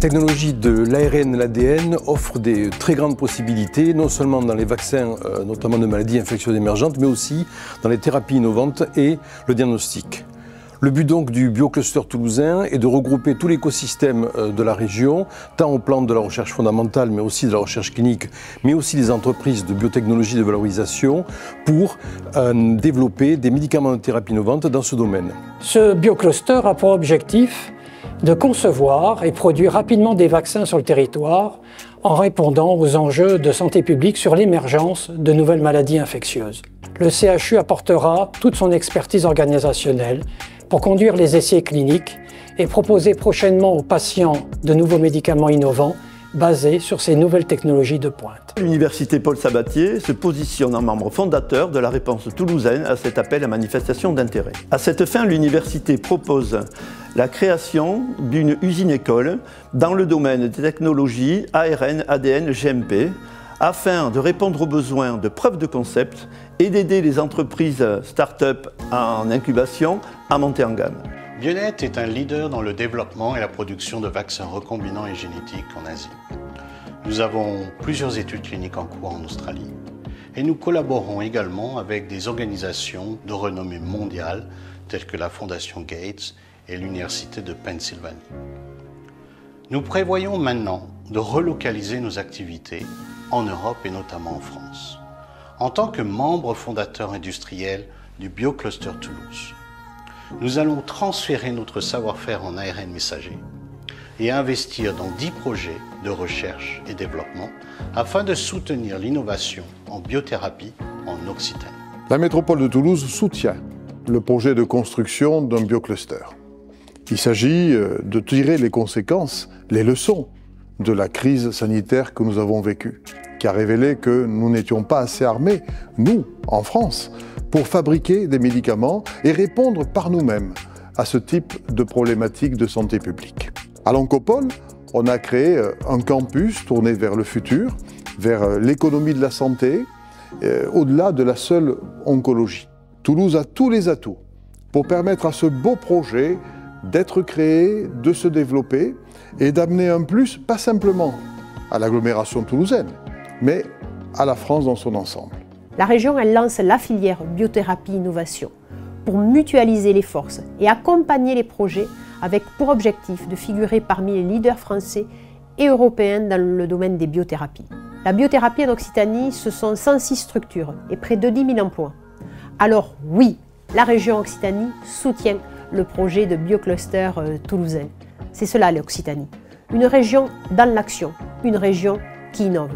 technologie de l'ARN et l'ADN offre des très grandes possibilités, non seulement dans les vaccins, notamment de maladies infectieuses émergentes, mais aussi dans les thérapies innovantes et le diagnostic. Le but donc du biocluster toulousain est de regrouper tout l'écosystème de la région, tant au plan de la recherche fondamentale, mais aussi de la recherche clinique, mais aussi des entreprises de biotechnologie de valorisation, pour développer des médicaments de thérapie innovantes dans ce domaine. Ce biocluster a pour objectif de concevoir et produire rapidement des vaccins sur le territoire en répondant aux enjeux de santé publique sur l'émergence de nouvelles maladies infectieuses. Le CHU apportera toute son expertise organisationnelle pour conduire les essais cliniques et proposer prochainement aux patients de nouveaux médicaments innovants basés sur ces nouvelles technologies de pointe. L'Université Paul Sabatier se positionne en membre fondateur de la réponse toulousaine à cet appel à manifestation d'intérêt. À cette fin, l'université propose la création d'une usine-école dans le domaine des technologies ARN, ADN, GMP, afin de répondre aux besoins de preuves de concept et d'aider les entreprises start-up en incubation à monter en gamme. Bionet est un leader dans le développement et la production de vaccins recombinants et génétiques en Asie. Nous avons plusieurs études cliniques en cours en Australie et nous collaborons également avec des organisations de renommée mondiale telles que la Fondation Gates et l'Université de Pennsylvanie. Nous prévoyons maintenant de relocaliser nos activités en Europe et notamment en France. En tant que membre fondateur industriel du Biocluster Toulouse, nous allons transférer notre savoir-faire en ARN messager et investir dans 10 projets de recherche et développement afin de soutenir l'innovation en biothérapie en Occitanie. La métropole de Toulouse soutient le projet de construction d'un biocluster. Il s'agit de tirer les conséquences, les leçons de la crise sanitaire que nous avons vécue, qui a révélé que nous n'étions pas assez armés, nous, en France, pour fabriquer des médicaments et répondre par nous-mêmes à ce type de problématiques de santé publique. À l'Oncopole, on a créé un campus tourné vers le futur, vers l'économie de la santé, au-delà de la seule oncologie. Toulouse a tous les atouts pour permettre à ce beau projet d'être créé, de se développer et d'amener un plus, pas simplement à l'agglomération toulousaine, mais à la France dans son ensemble. La région, elle lance la filière biothérapie innovation pour mutualiser les forces et accompagner les projets avec pour objectif de figurer parmi les leaders français et européens dans le domaine des biothérapies. La biothérapie en Occitanie, ce sont 106 structures et près de 10 000 emplois. Alors oui, la région Occitanie soutient le projet de biocluster toulousain. C'est cela l'Occitanie. Une région dans l'action, une région qui innove.